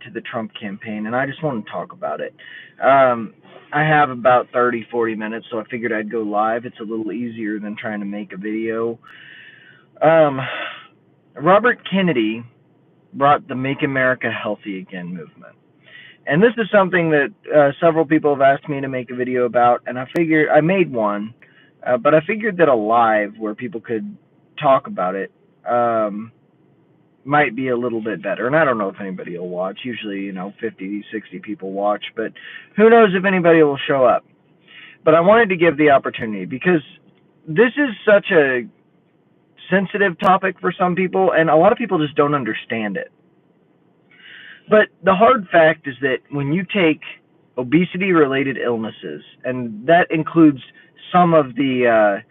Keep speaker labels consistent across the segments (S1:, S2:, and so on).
S1: to the Trump campaign, and I just want to talk about it. I have about 30-40 minutes, so I figured I'd go live. It's a little easier than trying to make a video. Um, Robert Kennedy brought the Make America Healthy Again movement. And this is something that several people have asked me to make a video about, and I figured I made one, but I figured that a live where people could talk about it might be a little bit better. And I don't know if anybody will watch. Usually, 50, 60 people watch, but who knows if anybody will show up. But I wanted to give the opportunity because this is such a sensitive topic for some people, and a lot of people just don't understand it. But the hard fact is that when you take obesity-related illnesses, and that includes some of the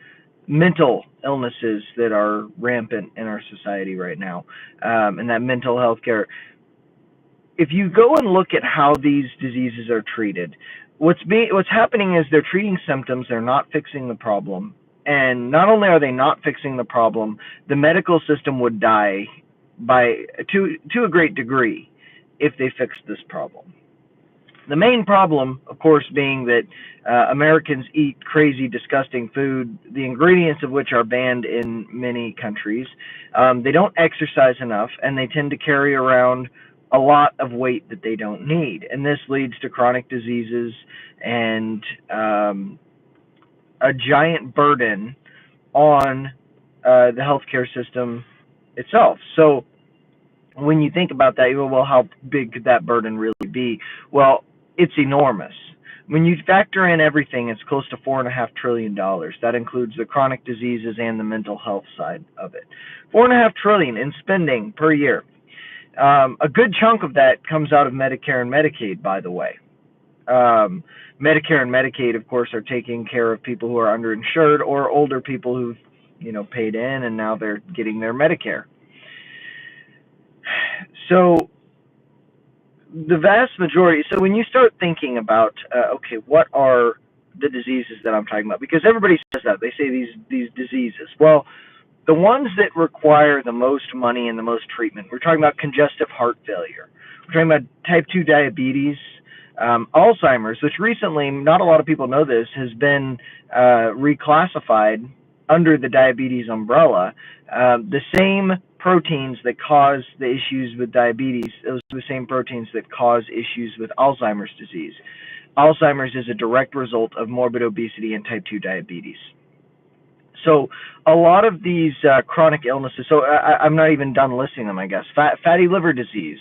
S1: mental illnesses that are rampant in our society right now, and that mental health care, if you go and look at how these diseases are treated, what's happening is they're treating symptoms, they're not fixing the problem. And not only are they not fixing the problem, the medical system would die to a great degree if they fixed this problem. The main problem, of course, being that Americans eat crazy, disgusting food, the ingredients of which are banned in many countries. They don't exercise enough, and they tend to carry around a lot of weight that they don't need. And this leads to chronic diseases and a giant burden on the healthcare system itself. So when you think about that, you go, well, how big could that burden really be? Well, it's enormous. When you factor in everything, it's close to $4.5 trillion. That includes the chronic diseases and the mental health side of it. $4.5 trillion in spending per year. A good chunk of that comes out of Medicare and Medicaid, by the way. Medicare and Medicaid, of course, are taking care of people who are underinsured or older people who've, paid in and now they're getting their Medicare. So the vast majority, so when you start thinking about, okay, what are the diseases that I'm talking about? Because everybody says that. They say these diseases. Well, the ones that require the most money and the most treatment, we're talking about congestive heart failure. We're talking about type 2 diabetes, Alzheimer's, which recently, not a lot of people know this, has been reclassified under the diabetes umbrella. The same proteins that cause the issues with diabetes, those are the same proteins that cause issues with Alzheimer's disease. Alzheimer's is a direct result of morbid obesity and type 2 diabetes. So a lot of these chronic illnesses, so I'm not even done listing them, I guess. Fatty liver disease,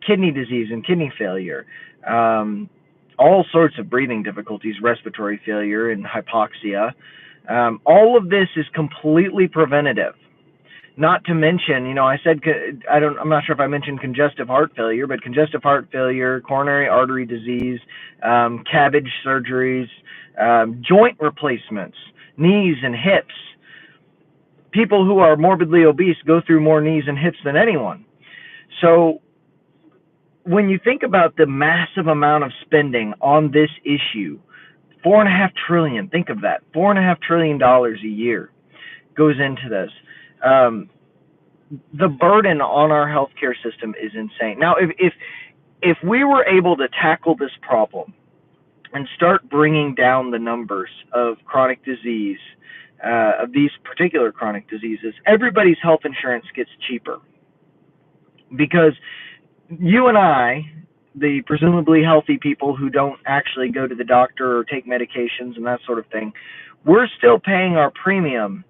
S1: kidney disease and kidney failure, all sorts of breathing difficulties, respiratory failure and hypoxia. All of this is completely preventative. Not to mention, I said, I'm not sure if I mentioned congestive heart failure, but congestive heart failure, coronary artery disease, cabbage surgeries, joint replacements, knees and hips. People who are morbidly obese go through more knees and hips than anyone. So when you think about the massive amount of spending on this issue, $4.5 trillion, think of that, $4.5 trillion a year goes into this. The burden on our healthcare system is insane. Now, if we were able to tackle this problem and start bringing down the numbers of chronic disease, of these particular chronic diseases, everybody's health insurance gets cheaper. Because you and I, the presumably healthy people who don't actually go to the doctor or take medications and that sort of thing, we're still paying our premium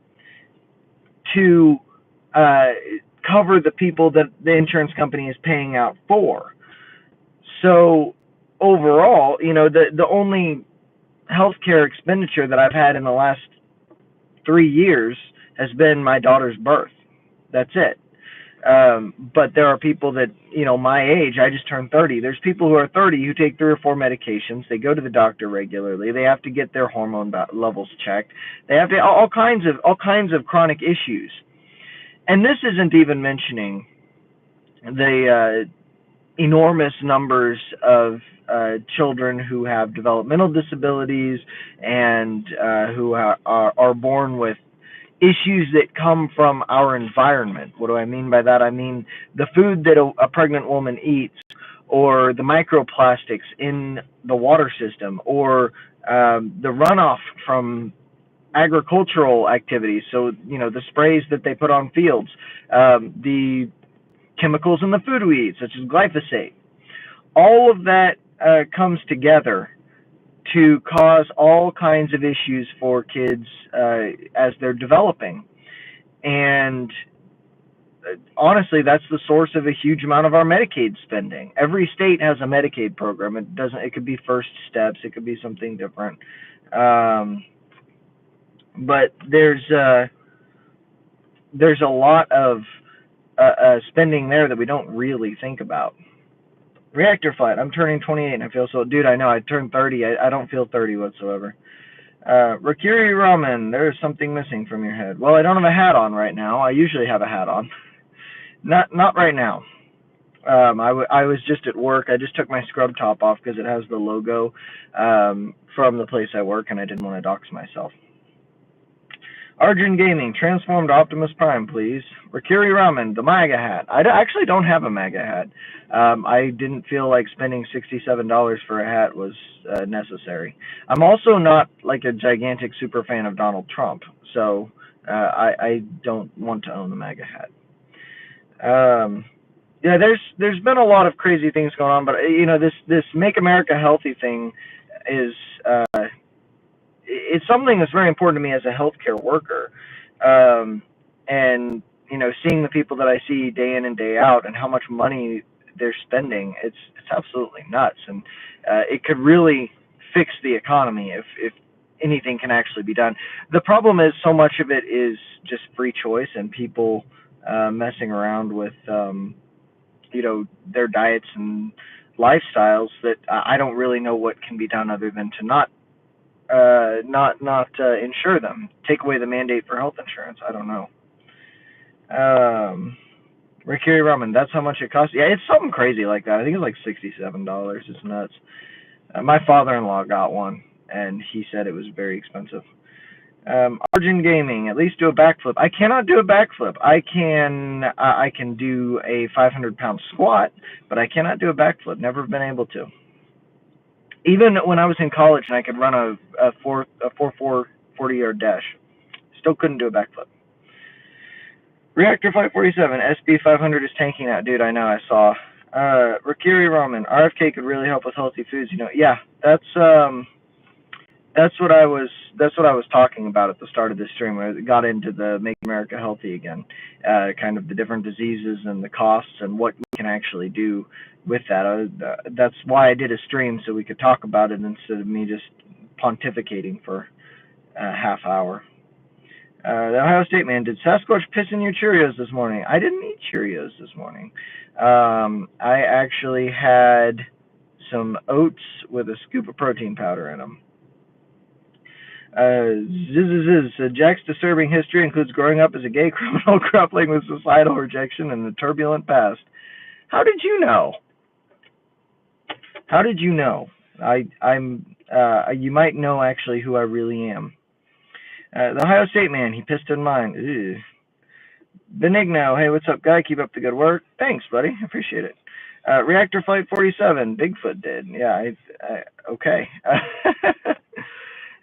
S1: to cover the people that the insurance company is paying out for. So overall, the only healthcare expenditure that I've had in the last 3 years has been my daughter's birth. That's it. But there are people that, my age, I just turned 30. There's people who are 30 who take 3 or 4 medications. They go to the doctor regularly. They have to get their hormone levels checked. They have to all kinds of chronic issues. And this isn't even mentioning the enormous numbers of children who have developmental disabilities and who are born with issues that come from our environment. What do I mean by that? I mean the food that a pregnant woman eats, or the microplastics in the water system, or the runoff from agricultural activities. So, the sprays that they put on fields, the chemicals in the food we eat, such as glyphosate. All of that comes together to cause all kinds of issues for kids as they're developing. And honestly, that's the source of a huge amount of our Medicaid spending. Every state has a Medicaid program. It could be First Steps, it could be something different. But there's a lot of spending there that we don't really think about. Reactor flight. I'm turning 28 and I feel so. Dude, I know. I turned 30. I don't feel 30 whatsoever. Rakiri Ramen. There's something missing from your head. Well, I don't have a hat on right now. I usually have a hat on. Not right now. I was just at work. I just took my scrub top off because it has the logo from the place I work, and I didn't want to dox myself. Arjun Gaming, transformed Optimus Prime, please. Rakiri Ramen, the MAGA hat. I actually don't have a MAGA hat. I didn't feel like spending $67 for a hat was necessary. I'm also not like a gigantic super fan of Donald Trump, so I don't want to own the MAGA hat. Yeah, there's been a lot of crazy things going on, but this Make America Healthy thing is it's something that's very important to me as a healthcare worker, and seeing the people that I see day in and day out and how much money they're spending, it's absolutely nuts, and it could really fix the economy if anything can actually be done. The problem is so much of it is just free choice and people messing around with their diets and lifestyles that I don't really know what can be done other than to not insure them. Take away the mandate for health insurance. I don't know. Rakiri Ramen, that's how much it costs. Yeah, it's something crazy like that. I think it's like $67. It's nuts. My father-in-law got one, and he said it was very expensive. Arjun Gaming, at least do a backflip. I cannot do a backflip. I can do a 500-pound squat, but I cannot do a backflip. Never been able to. Even when I was in college and I could run a 40-yard dash, still couldn't do a backflip. Reactor 547, SB 500 is tanking out, dude. I know. I saw. Rakiri Ramen, RFK could really help with healthy foods. Yeah, that's what I was talking about at the start of this stream. Where I got into the Make America Healthy again, kind of the different diseases and the costs and what we can actually do with that. That's why I did a stream, so we could talk about it instead of me just pontificating for a half hour. The Ohio State man, did Sasquatch piss in your Cheerios this morning? I didn't eat Cheerios this morning. I actually had some oats with a scoop of protein powder in them. Jack's disturbing history includes growing up as a gay criminal, grappling with societal rejection and a turbulent past. How did you know? How did you know? You might know actually who I really am. The Ohio State man, he pissed in mine. Ew. Benigno, hey, what's up, guy? Keep up the good work. Thanks, buddy. I appreciate it. Reactor Flight 47, Bigfoot did. Yeah, okay.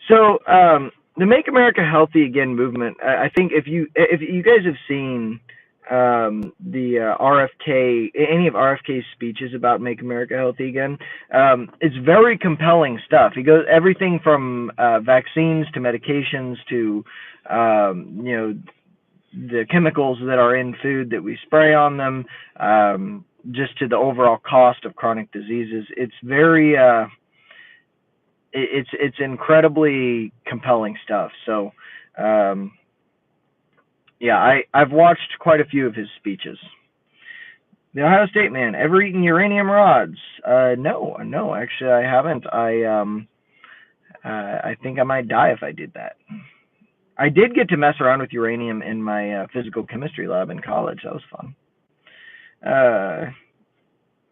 S1: So the Make America Healthy Again movement, I think if you guys have seen the RFK, any of RFK's speeches about Make America Healthy Again, it's very compelling stuff. He goes everything from vaccines to medications to the chemicals that are in food that we spray on them, just to the overall cost of chronic diseases. It's very it's incredibly compelling stuff. So yeah, I've watched quite a few of his speeches. The Ohio State man, ever eaten uranium rods? No, actually I haven't. I think I might die if I did that. I did get to mess around with uranium in my physical chemistry lab in college. That was fun.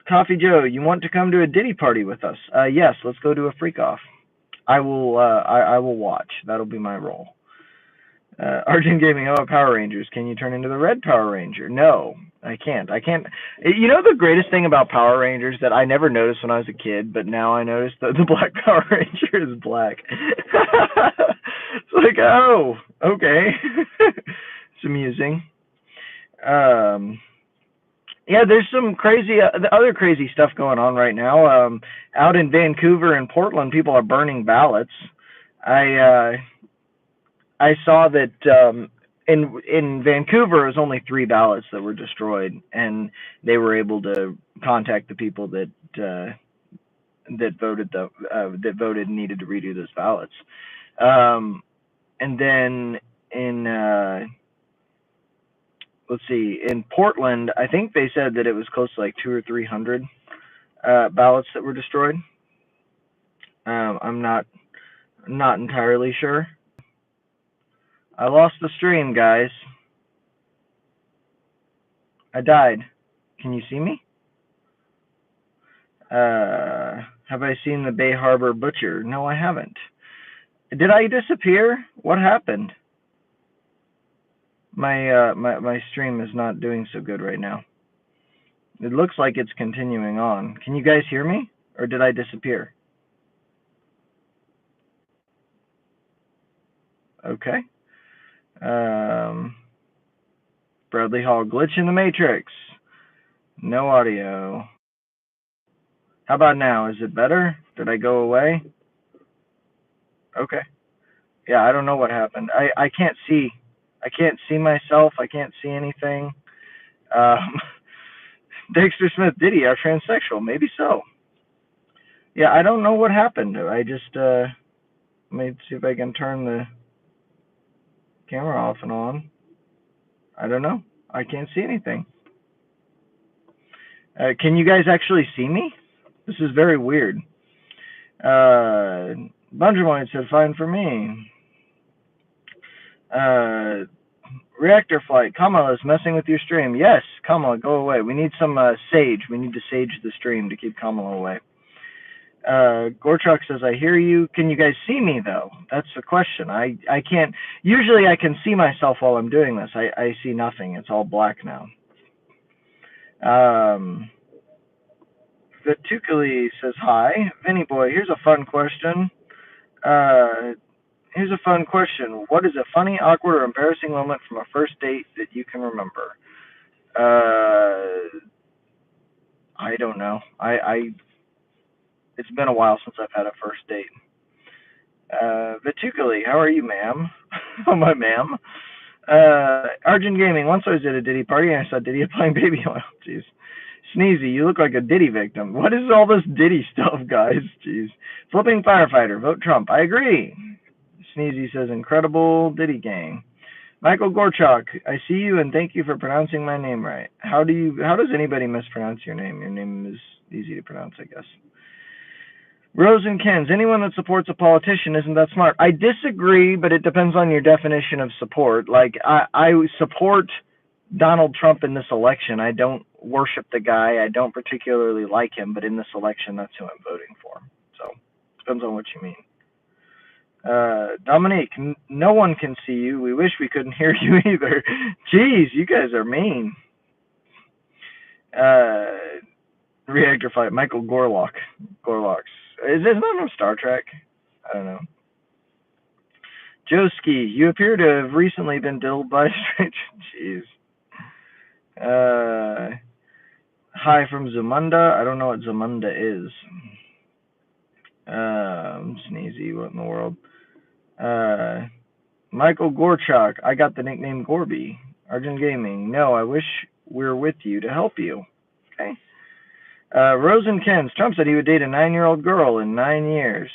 S1: Coffee Joe, you want to come to a Diddy party with us? Yes, let's go do a freak off. I will watch. That'll be my role. Argent Gaming, oh, Power Rangers. Can you turn into the red Power Ranger? No, I can't. I can't. You know the greatest thing about Power Rangers that I never noticed when I was a kid, but now I noticed that the black Power Ranger is black. It's like, oh, okay. It's amusing. Yeah, there's some crazy, other crazy stuff going on right now. Out in Vancouver and Portland, people are burning ballots. I I saw that in Vancouver, it was only 3 ballots that were destroyed, and they were able to contact the people that voted and needed to redo those ballots. And then in let's see, in Portland, I think they said that it was close to like 200 or 300 ballots that were destroyed. I'm not entirely sure. I lost the stream, guys. I died. Can you see me? Have I seen the Bay Harbor Butcher? No, I haven't. Did I disappear? What happened? My stream is not doing so good right now. It looks like it's continuing on. Can you guys hear me? Or did I disappear? Okay. Bradley Hall, glitch in the Matrix. No audio. How about now? Is it better? Did I go away? Okay. Yeah, I don't know what happened. I can't see. I can't see myself. I can't see anything. Dexter Smith, did he have transsexual? Maybe so. Yeah, I don't know what happened. I just let me see if I can turn the camera off and on. I don't know. I can't see anything. Can you guys actually see me? This is very weird. Bungermoid said, fine for me. Reactor Flight, Kamala is messing with your stream. Yes, Kamala, go away. We need some sage. We need to sage the stream to keep Kamala away. Gortruck says, I hear you. Can you guys see me, though? That's the question. I can't. Usually I can see myself while I'm doing this. I see nothing. It's all black now. Vitukali says, hi. Vinny Boy, here's a fun question. Here's a fun question. What is a funny, awkward, or embarrassing moment from a first date that you can remember? I don't know. It's been a while since I've had a first date. Vitukali, how are you, ma'am? Oh, my ma'am. Argent Gaming, once I was at a Diddy party and I saw Diddy applying baby oil. Jeez. Sneezy, you look like a Diddy victim. What is all this Diddy stuff, guys? Jeez. Flipping Firefighter, vote Trump. I agree. Sneezy says, incredible Diddy gang. Michael Gorchak, I see you and thank you for pronouncing my name right. How does anybody mispronounce your name? Your name is easy to pronounce, I guess. Rose and Kens, anyone that supports a politician isn't that smart. I disagree, but it depends on your definition of support. Like, I support Donald Trump in this election. I don't worship the guy. I don't particularly like him, but in this election, that's who I'm voting for. So, depends on what you mean. Dominique, no one can see you. We wish we couldn't hear you either. Jeez, you guys are mean. Reactor Fight, Michael Gorlock. Is this not from Star Trek? I don't know. Joski, you appear to have recently been diddled by a stranger. Jeez. Hi from Zamunda. I don't know what Zamunda is. Sneezy, what in the world? Michael Gorchak, I got the nickname Gorby. Argent Gaming, no, I wish we were with you to help you. Okay. Rose and Kens, Trump said he would date a 9-year-old girl in 9 years.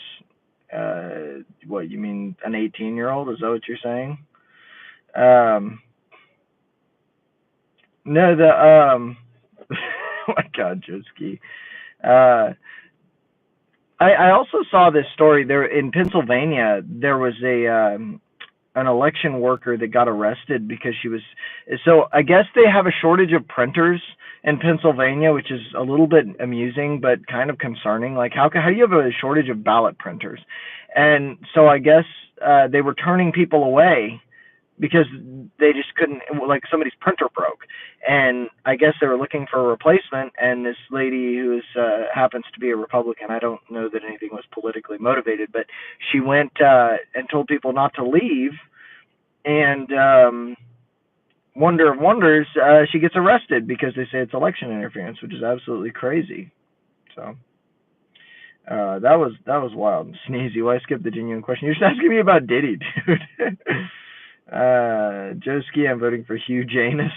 S1: What, you mean an 18-year-old? Is that what you're saying? No, oh my God, Joski. I also saw this story there in Pennsylvania. There was an election worker that got arrested because she was. So I guess they have a shortage of printers in Pennsylvania, which is a little bit amusing but kind of concerning. Like, how do you have a shortage of ballot printers? And so I guess they were turning people away because they just couldn't, like somebody's printer broke, and I guess they were looking for a replacement, and this lady who is happens to be a Republican, I don't know that anything was politically motivated, but she went and told people not to leave, and wonder of wonders, she gets arrested because they say it's election interference, which is absolutely crazy. So that was wild. Sneezy, why skip the genuine question? You're just asking me about Diddy, dude. Joe Ski, I'm voting for Hugh Janus.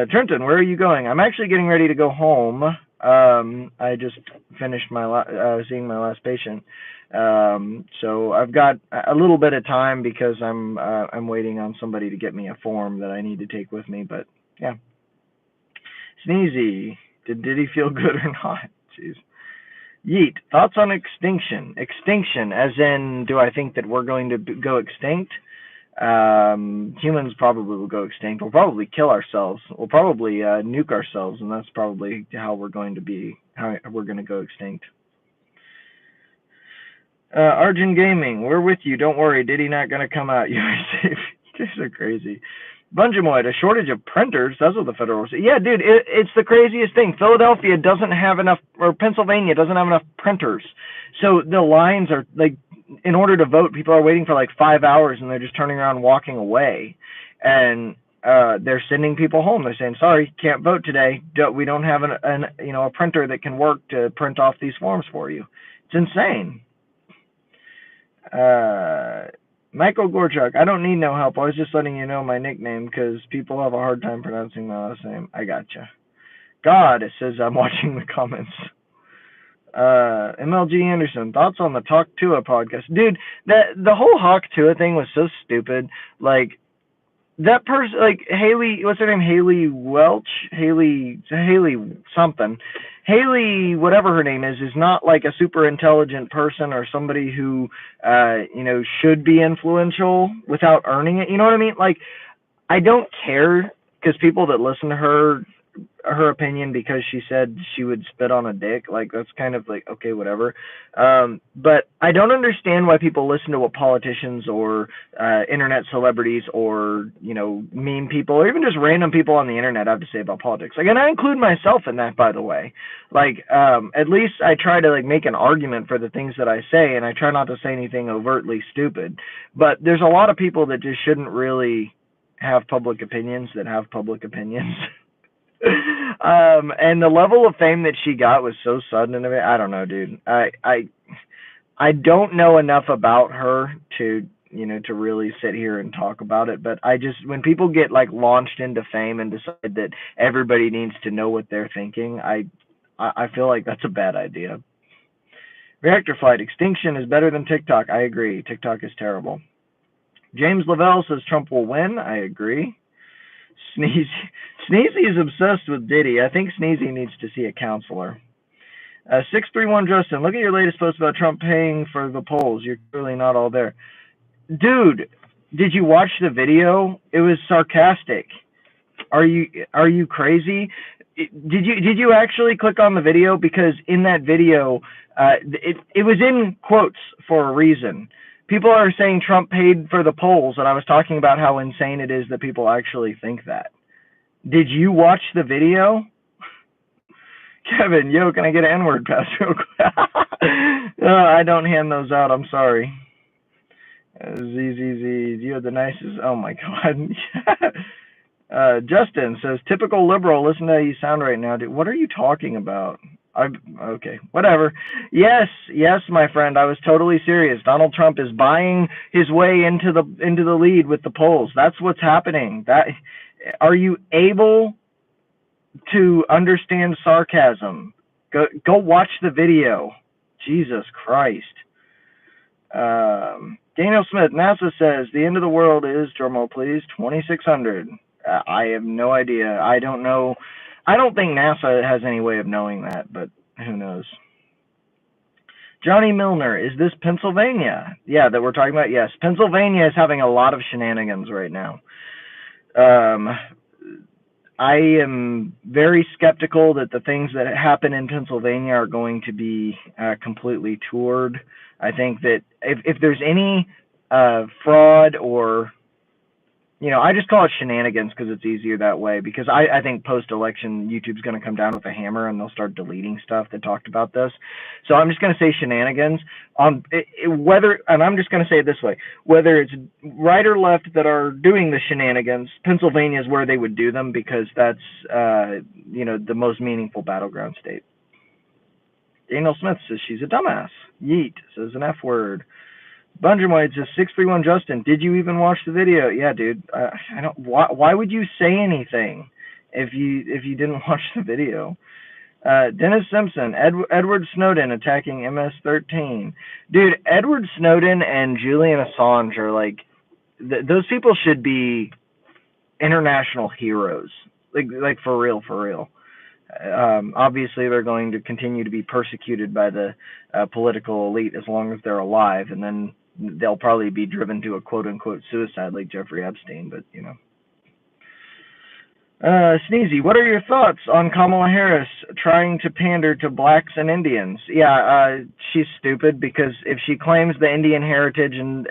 S1: Trenton, where are you going? I'm actually getting ready to go home. I just finished seeing my last patient. So I've got a little bit of time because I'm waiting on somebody to get me a form that I need to take with me. But yeah. Sneezy, did Diddy feel good or not? Jeez. Yeet, thoughts on extinction? Extinction, as in, do I think that we're going to go extinct? Humans probably will go extinct. We'll probably kill ourselves. We'll probably nuke ourselves, and that's probably how we're going to go extinct. Arjun Gaming, we're with you. Don't worry. Diddy not going to come out. You guys are crazy. Bungemoid, a shortage of printers. That's what the federal. Yeah, dude, it's the craziest thing. Philadelphia doesn't have enough, or Pennsylvania doesn't have enough printers. So the lines are like, in order to vote, people are waiting for like 5 hours, and they're just turning around and walking away. And they're sending people home. They're saying, sorry, can't vote today. We don't have a printer that can work to print off these forms for you. It's insane. Michael Gorchuk, I don't need no help. I was just letting you know my nickname because people have a hard time pronouncing my last name. I gotcha. God, it says I'm watching the comments. MLG Anderson, thoughts on the Talk Tua podcast? Dude, the whole Hawk Tua thing was so stupid. Like, that person, like Haley, what's her name? Haley Welch? Haley something. Haley, whatever her name is not like a super intelligent person or somebody who, should be influential without earning it. You know what I mean? Like, I don't care because people that listen to her opinion because she said she would spit on a dick, like, that's kind of like, okay, whatever. But I don't understand why people listen to what politicians or internet celebrities or, meme people or even just random people on the internet have to say about politics. Like, and I include myself in that, by the way. Like, at least I try to like make an argument for the things that I say, and I try not to say anything overtly stupid. But there's a lot of people that just shouldn't really have public opinions that have public opinions. And the level of fame that she got was so sudden, and I don't know, dude. I don't know enough about her to really sit here and talk about it, but when people get like launched into fame and decide that everybody needs to know what they're thinking, I feel like that's a bad idea. Reactor Flight, extinction is better than TikTok. I agree. TikTok is terrible. James Lavelle says Trump will win. I agree. Sneezy is obsessed with Diddy. I think Sneezy needs to see a counselor. 631 Justin, look at your latest post about Trump paying for the polls. You're clearly not all there. Dude, did you watch the video? It was sarcastic. Are you crazy? Did you actually click on the video? Because in that video, it was in quotes for a reason. People are saying Trump paid for the polls, and I was talking about how insane it is that people actually think that. Did you watch the video? Kevin, yo, can I get an N-word pass real quick? I don't hand those out. I'm sorry. ZZZ, you have the nicest. Oh my God. Justin says, typical liberal. Listen to how you sound right now. Dude, what are you talking about? Okay, whatever. Yes, my friend. I was totally serious. Donald Trump is buying his way into the lead with the polls. That's what's happening. Are you able to understand sarcasm? Go watch the video. Jesus Christ. Daniel Smith, NASA says the end of the world is, drumroll please, 2600. I have no idea. I don't know. I don't think NASA has any way of knowing that, but who knows? Johnny Milner, is this Pennsylvania? Yeah, that we're talking about? Yes. Pennsylvania is having a lot of shenanigans right now. I am very skeptical that the things that happen in Pennsylvania are going to be completely toured. I think that if there's any fraud or I just call it shenanigans because it's easier that way. Because I think post-election, YouTube's going to come down with a hammer and they'll start deleting stuff that talked about this. So I'm just going to say shenanigans. And I'm just going to say it this way, whether it's right or left that are doing the shenanigans, Pennsylvania is where they would do them because that's, the most meaningful battleground state. Daniel Smith says she's a dumbass. Yeet says an F word. Bungermoid says 631 Justin, did you even watch the video? Yeah, dude. I don't. Why would you say anything if you didn't watch the video? Dennis Simpson, Edward Snowden attacking MS-13. Dude, Edward Snowden and Julian Assange are like, those people should be international heroes. Like for real, for real. Obviously, they're going to continue to be persecuted by the political elite as long as they're alive, and then they'll probably be driven to a quote-unquote suicide like Jeffrey Epstein, but, Sneezy, what are your thoughts on Kamala Harris trying to pander to blacks and Indians? Yeah, she's stupid because if she claims the Indian heritage and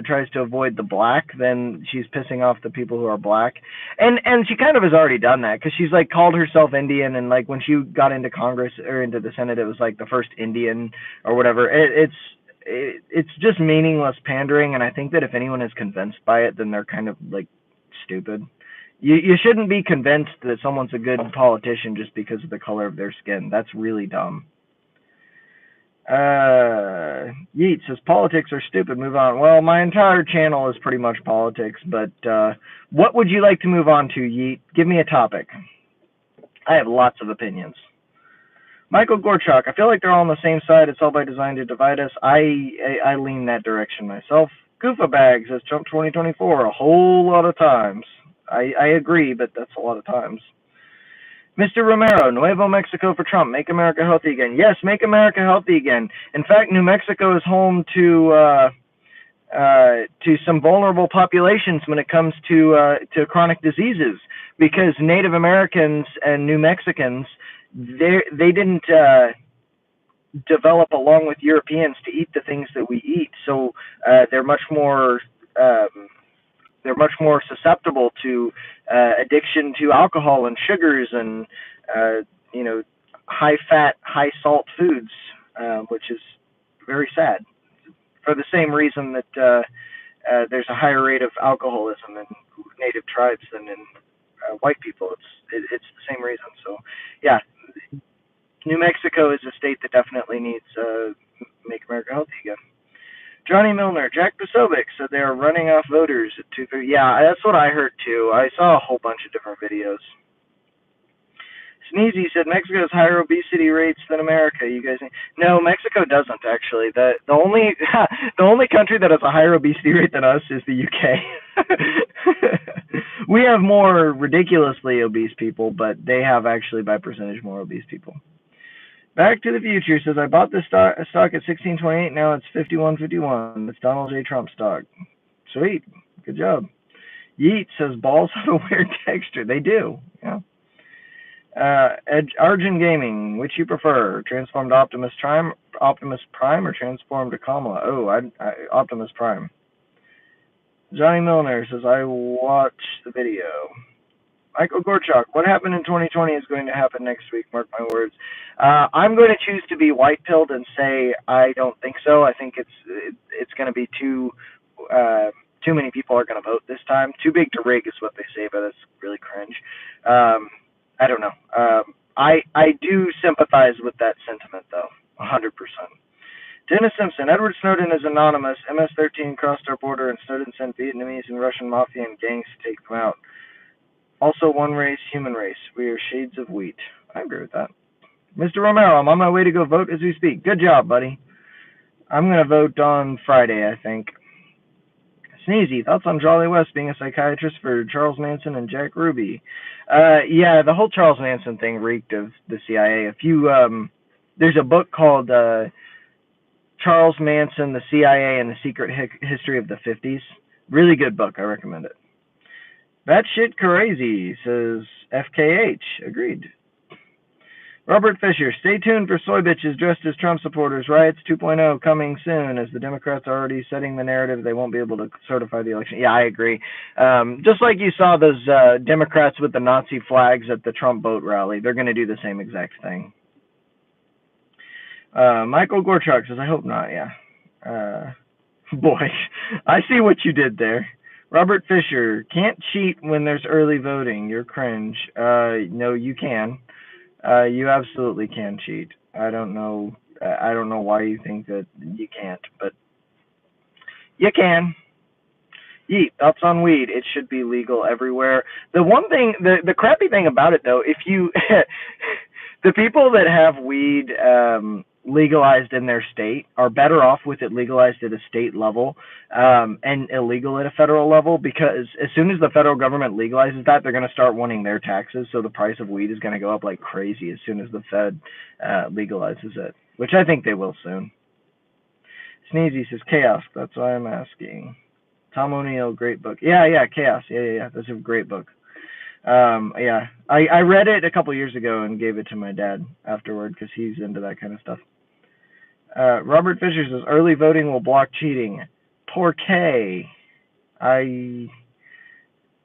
S1: tries to avoid the black, then she's pissing off the people who are black. And she kind of has already done that because she's like called herself Indian, and like when she got into Congress or into the Senate, it was like the first Indian or whatever. It's just meaningless pandering, and I think that if anyone is convinced by it, then they're kind of like stupid. You shouldn't be convinced that someone's a good politician just because of the color of their skin. That's really dumb. Yeet says politics are stupid. Move on. Well, my entire channel is pretty much politics, but what would you like to move on to, Yeet? Give me a topic. I have lots of opinions. Michael Gorchak, I feel like they're all on the same side. It's all by design to divide us. I lean that direction myself. Goofa Bag says Trump 2024 a whole lot of times. I agree, but that's a lot of times. Mr. Romero, Nuevo Mexico for Trump. Make America healthy again. Yes, make America healthy again. In fact, New Mexico is home to some vulnerable populations when it comes to chronic diseases, because Native Americans and New Mexicans, they didn't develop along with Europeans to eat the things that we eat, so they're much more susceptible to addiction to alcohol and sugars and high fat, high salt foods, which is very sad. For the same reason that there's a higher rate of alcoholism in native tribes than in white people. It's the same reason. So yeah, New Mexico is a state that definitely needs Make America Healthy again. Johnny Milner, Jack Posobiec said they are running off voters at 2:30. Yeah, that's what I heard too. I saw a whole bunch of different videos. Sneezy said Mexico has higher obesity rates than America. You guys, no, Mexico doesn't actually. The only country that has a higher obesity rate than us is the UK. We have more ridiculously obese people, but they have actually by percentage more obese people. Back to the Future says, I bought this stock at 16.28. Now it's 51.51. It's Donald J. Trump stock. Sweet. Good job. Yeet says, balls have a weird texture. They do. Yeah. Arjun Gaming, which you prefer? Transformed Optimus Prime or transformed to Kamala? Oh, Optimus Prime. Johnny Milner says, I watched the video. Michael Gorchak, what happened in 2020 is going to happen next week, mark my words. I'm going to choose to be white-pilled and say I don't think so. I think it's going to be too many people are going to vote this time. Too big to rig is what they say, but it's really cringe. I don't know. I do sympathize with that sentiment, though, 100%. Dennis Simpson, Edward Snowden is anonymous. MS-13 crossed our border, and Snowden sent Vietnamese and Russian mafia and gangs to take them out. Also, one race, human race. We are shades of wheat. I agree with that. Mr. Romero, I'm on my way to go vote as we speak. Good job, buddy. I'm going to vote on Friday, I think. Sneezy, thoughts on Jolly West being a psychiatrist for Charles Manson and Jack Ruby? Yeah, the whole Charles Manson thing reeked of the CIA. There's a book called Charles Manson, the CIA, and the Secret History of the 50s. Really good book. I recommend it. That shit crazy, says FKH. Agreed. Robert Fisher, stay tuned for soy bitches dressed as Trump supporters. Riots 2.0 coming soon, as the Democrats are already setting the narrative. They won't be able to certify the election. Yeah, I agree. Just like you saw those Democrats with the Nazi flags at the Trump boat rally, they're going to do the same exact thing. Michael Gorchuk says, I hope not, yeah. Boy, I see what you did there. Robert Fisher, can't cheat when there's early voting. You're cringe. No, you can. You absolutely can cheat. I don't know why you think that you can't, but you can. Yeet, thoughts on weed. It should be legal everywhere. The one thing, the crappy thing about it though, if you, the people that have weed legalized in their state are better off with it legalized at a state level and illegal at a federal level, because as soon as the federal government legalizes that, they're going to start wanting their taxes, so the price of weed is going to go up like crazy as soon as the Fed legalizes it, which I think they will soon. Sneezy says, chaos, that's why I'm asking. Tom O'Neill, great book. Yeah, chaos. Yeah. That's a great book. Yeah, I read it a couple years ago and gave it to my dad afterward because he's into that kind of stuff. Robert Fisher says, early voting will block cheating. Poor K.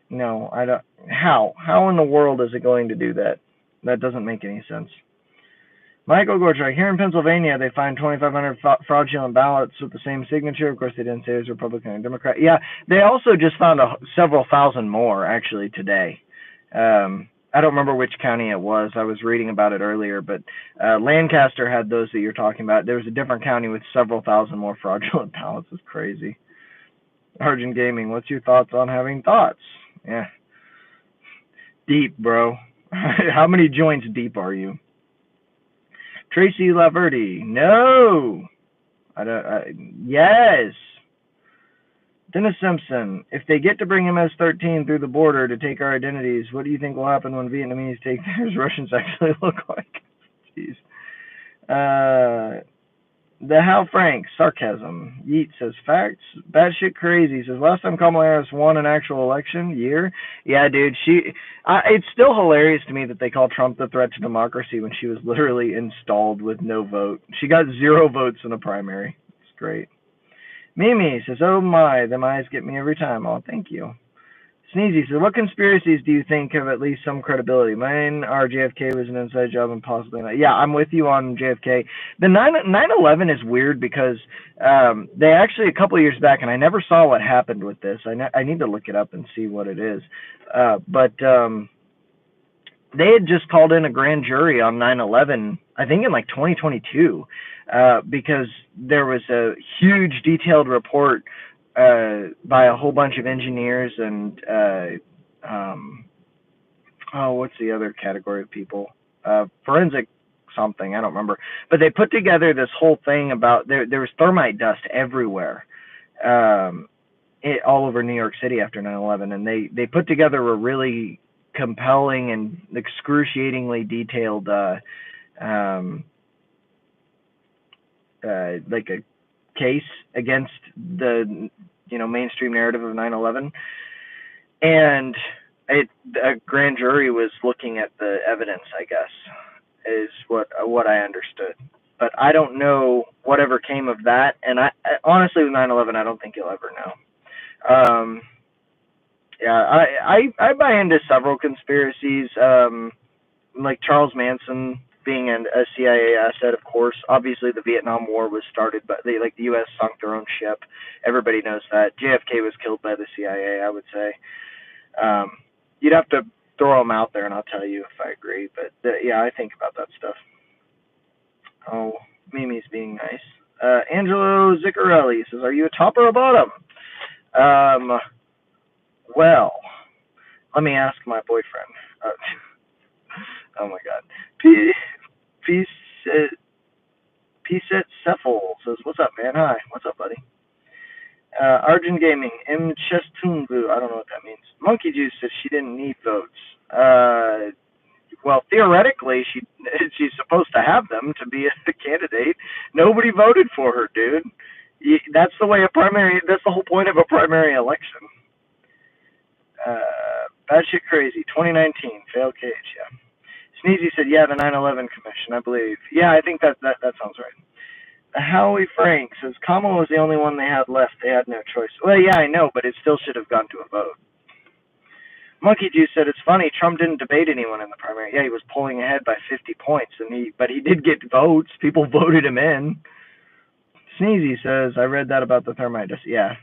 S1: No, I don't. How in the world is it going to do that? That doesn't make any sense. Michael Gorchak, here in Pennsylvania, they find 2,500 fraudulent ballots with the same signature. Of course, they didn't say it was Republican or Democrat. Yeah, they also just found several thousand more, actually, today. I don't remember which county it was. I was reading about it earlier, but Lancaster had those that you're talking about. There was a different county with several thousand more fraudulent ballots. It's crazy. Argent Gaming, what's your thoughts on having thoughts? Yeah. Deep, bro. How many joints deep are you? Tracy Laverty, no. Yes. Dennis Simpson, if they get to bring MS-13 through the border to take our identities, what do you think will happen when Vietnamese take theirs? Russians actually look like. Jeez. The Hal Frank, sarcasm. Yeet says, facts. Batshit crazy. Says, last time Kamala Harris won an actual election, year? Yeah, dude, it's still hilarious to me that they call Trump the threat to democracy when she was literally installed with no vote. She got 0 votes in a primary. It's great. Mimi says, oh my, them eyes get me every time. Oh, thank you. Sneezy says, what conspiracies do you think have at least some credibility? Mine are JFK was an inside job and possibly not. Yeah, I'm with you on JFK. The 9/11 is weird because they actually, a couple of years back, and I never saw what happened with this. I need to look it up and see what it is. But they had just called in a grand jury on 9/11, I think in like 2022, because there was a huge detailed report by a whole bunch of engineers and what's the other category of people? Forensic something, I don't remember. But they put together this whole thing about there was thermite dust everywhere, all over New York City after 9/11, and they put together a really compelling and excruciatingly detailed like a case against the mainstream narrative of 9/11, and a grand jury was looking at the evidence, I guess, is what I understood. But I don't know whatever came of that, and I honestly with 9/11 I don't think you'll ever know. Yeah, I buy into several conspiracies, like Charles Manson being a CIA asset, of course. Obviously, the Vietnam War was started, but the U.S. sunk their own ship. Everybody knows that. JFK was killed by the CIA, I would say. You'd have to throw them out there, and I'll tell you if I agree. But yeah, I think about that stuff. Oh, Mimi's being nice. Angelo Ziccarelli says, "Are you a top or a bottom?" Well, let me ask my boyfriend. Oh my God. P-Set Cephal says, what's up, man? Hi. What's up, buddy? Argent Gaming. M. Chestunbu. I don't know what that means. Monkey Juice says she didn't need votes. Well, theoretically, she's supposed to have them to be a candidate. Nobody voted for her, dude. That's the way that's the whole point of a primary election. Batshit crazy. 2019. Failed cage, yeah. Sneezy said, yeah, the 9/11 Commission, I believe. Yeah, I think that sounds right. Howie Frank says, Kamala was the only one they had left. They had no choice. Well, yeah, I know, but it still should have gone to a vote. Monkey Juice said, it's funny, Trump didn't debate anyone in the primary. Yeah, he was pulling ahead by 50 points, but he did get votes. People voted him in. Sneezy says, I read that about the thermite. Yeah.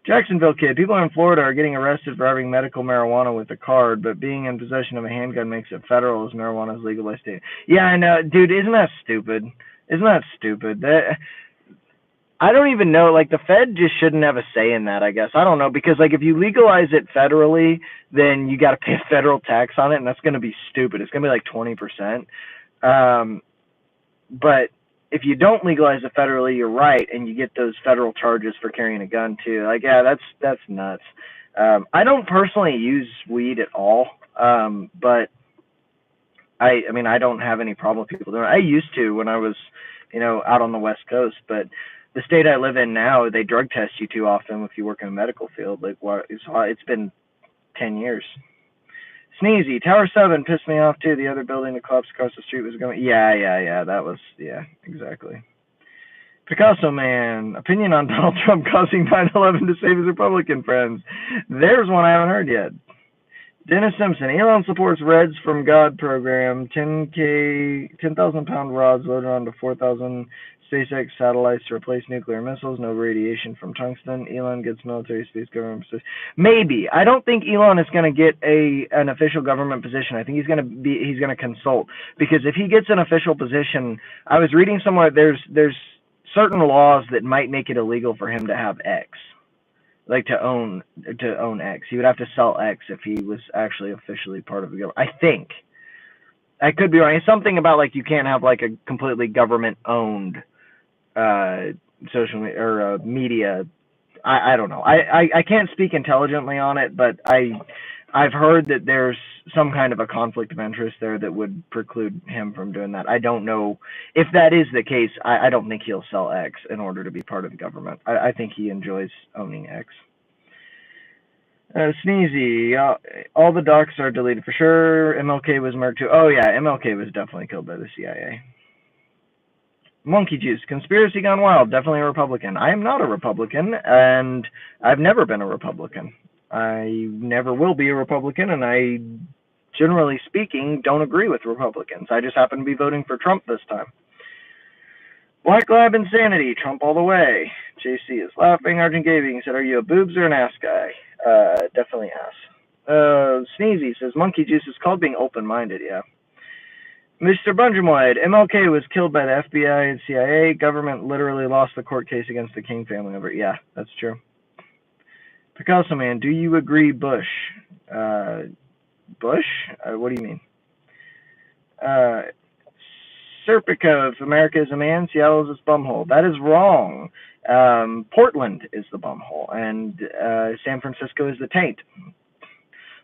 S1: Jacksonville kid, people in Florida are getting arrested for having medical marijuana with a card, but being in possession of a handgun makes it federal as marijuana is legal by state. Yeah, I know. Dude, isn't that stupid? I don't even know. Like, the Fed just shouldn't have a say in that, I guess. I don't know, because, like, if you legalize it federally, then you got to pay a federal tax on it, and that's going to be stupid. It's going to be like 20%. But if you don't legalize it federally, you're right, and you get those federal charges for carrying a gun too. Like, yeah, that's nuts. I don't personally use weed at all, but I mean, I don't have any problem with people doing it. I used to when I was, out on the West Coast, but the state I live in now, they drug test you too often if you work in a medical field. Like, it's been 10 years. Sneezy, Tower 7 pissed me off too. The other building that collapsed across the street was going. Yeah. That was, yeah, exactly. Picasso Man, opinion on Donald Trump causing 9/11 to save his Republican friends. There's one I haven't heard yet. Dennis Simpson, Elon supports Reds from God program, 10,000-pound rods loaded onto 4,000 SpaceX satellites to replace nuclear missiles, no radiation from tungsten. Elon gets military space government position. Maybe. I don't think Elon is going to get an official government position. I think he's going to consult, because if he gets an official position, I was reading somewhere there's certain laws that might make it illegal for him to have X. Like to own X. He would have to sell X if he was actually officially part of the government. I think. I could be wrong. It's something about like you can't have like a completely government owned social media or media. I don't know. I can't speak intelligently on it, but I've heard that there's some kind of a conflict of interest there that would preclude him from doing that. I don't know if that is the case. I don't think he'll sell X in order to be part of the government. I think he enjoys owning X. Sneezy, all the docs are deleted for sure. MLK was murdered too. Oh yeah, MLK was definitely killed by the CIA. Monkey Juice, conspiracy gone wild, definitely a Republican. I am not a Republican, and I've never been a Republican. I never will be a Republican, and I, generally speaking, don't agree with Republicans. I just happen to be voting for Trump this time. Black Lab Insanity, Trump all the way. JC is laughing. Argent Gaming said, are you a boobs or an ass guy? Definitely ass. Sneezy says, Monkey Juice is called being open-minded, yeah. Mr. Bungemoid, MLK was killed by the FBI and CIA. Government literally lost the court case against the King family over it. Yeah, that's true. Picasso Man, do you agree Bush? Bush? What do you mean? Serpico, if America is a man, Seattle is its bumhole. That is wrong. Portland is the bumhole, and San Francisco is the taint.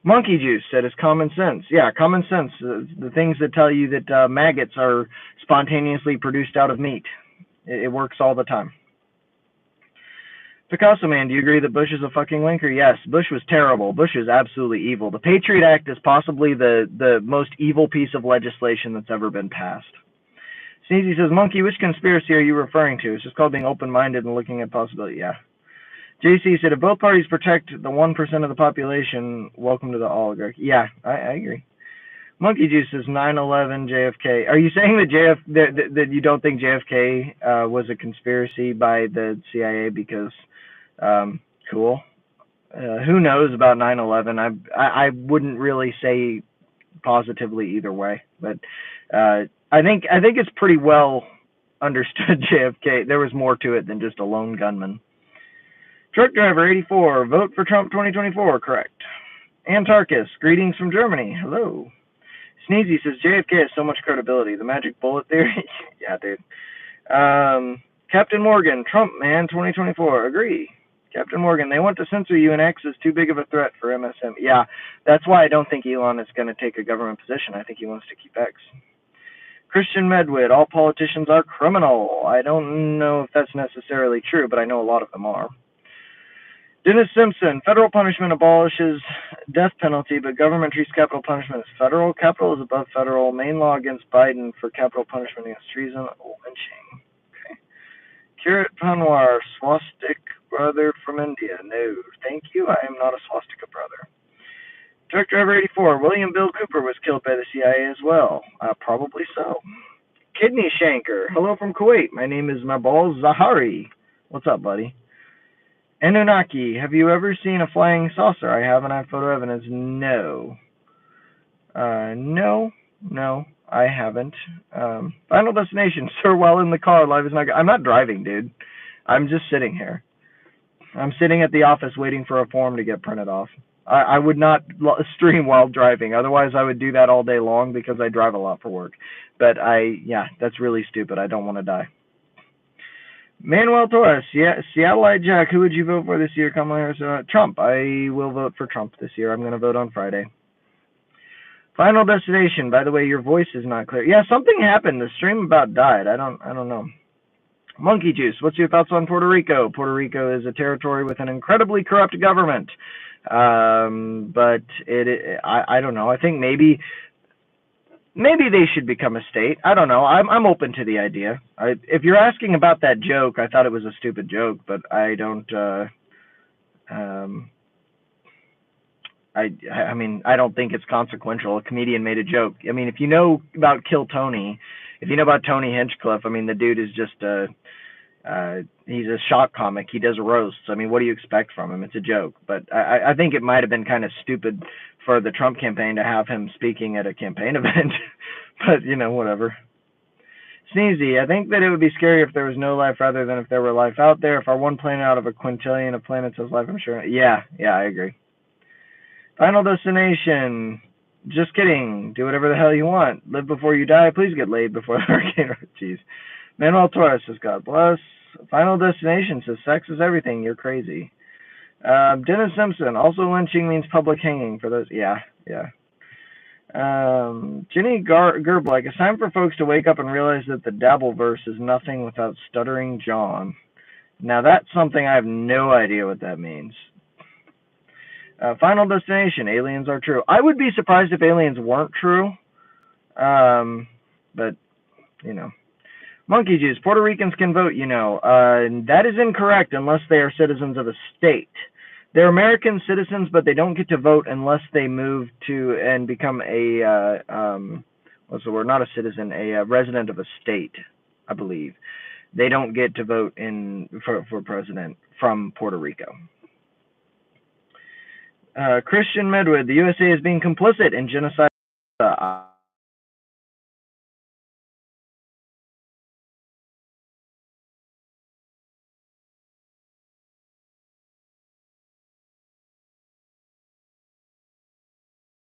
S1: Monkey Juice said it's common sense. Yeah, common sense. The things that tell you that maggots are spontaneously produced out of meat. It works all the time. Picasso Man, do you agree that Bush is a fucking wanker? Yes, Bush was terrible. Bush is absolutely evil. The Patriot Act is possibly the most evil piece of legislation that's ever been passed. Sneezy says, Monkey, which conspiracy are you referring to? It's just called being open-minded and looking at possibility. Yeah. JC said, if both parties protect the 1% of the population, welcome to the oligarchy. Yeah, I agree. Monkey Juice says 9/11 JFK. Are you saying that you don't think JFK was a conspiracy by the CIA because, cool. Who knows about 9/11? I wouldn't really say positively either way, but I think it's pretty well understood JFK. There was more to it than just a lone gunman. Truck Driver 84, vote for Trump 2024, correct. Antarcus, greetings from Germany, hello. Sneezy says JFK has so much credibility. The magic bullet theory, yeah, dude. Captain Morgan, Trump man 2024, agree. Captain Morgan, they want to censor you and X is too big of a threat for MSM. Yeah, that's why I don't think Elon is going to take a government position. I think he wants to keep X. Christian Medwid, all politicians are criminal. I don't know if that's necessarily true, but I know a lot of them are. Dennis Simpson, federal punishment abolishes death penalty, but government treats capital punishment as federal. Capital is above federal. Maine law against Biden for capital punishment against treason, lynching. Okay. Kirat Panwar, swastic brother from India. No, thank you. I am not a swastika brother. Truck driver 84, William Bill Cooper was killed by the CIA as well. Probably so. Kidney Shanker, hello from Kuwait. My name is Mabal Zahari. What's up, buddy? Anunnaki, have you ever seen a flying saucer? I have, and I have photo evidence. No. No, I haven't. Final destination, sir, while in the car, life is not good. I'm not driving, dude. I'm just sitting here. I'm sitting at the office waiting for a form to get printed off. I would not stream while driving. Otherwise, I would do that all day long because I drive a lot for work. But yeah, that's really stupid. I don't want to die. Manuel Torres, Seattleite Jack, who would you vote for this year? Kamala Harris, Trump. I will vote for Trump this year. I'm going to vote on Friday. Final destination. By the way, your voice is not clear. Yeah, something happened. The stream about died. I don't know. Monkey Juice, what's your thoughts on Puerto Rico? Puerto Rico is a territory with an incredibly corrupt government. But I don't know. I think maybe they should become a state. I don't know. I'm open to the idea. If you're asking about that joke, I thought it was a stupid joke, but I don't. I mean, I don't think it's consequential. A comedian made a joke. I mean, if you know about Kill Tony, if you know about Tony Hinchcliffe, I mean, the dude is just he's a shock comic. He does roasts. I mean, what do you expect from him? It's a joke. But I think it might have been kind of stupid for the Trump campaign to have him speaking at a campaign event. But, you know, whatever. Sneezy, I think that it would be scary if there was no life rather than if there were life out there. If our one planet out of a quintillion of planets has life, I'm sure. Yeah, I agree. Final destination. Just kidding. Do whatever the hell you want. Live before you die. Please get laid before the hurricane. Jeez. Manuel Torres says, God bless. Final destination says, sex is everything. You're crazy. Dennis Simpson. Also, lynching means public hanging for those. Yeah. Jenny Gerblike. It's time for folks to wake up and realize that the Dabbleverse is nothing without stuttering John. Now, that's something I have no idea what that means. Final destination. Aliens are true. I would be surprised if aliens weren't true. But, you know. Monkey Juice. Puerto Ricans can vote, you know. That is incorrect unless they are citizens of a state. They're American citizens, but they don't get to vote unless they move to and become a, what's the word? Not a citizen, a resident of a state, I believe. They don't get to vote for president from Puerto Rico. Christian Medwood. The USA is being complicit in genocide.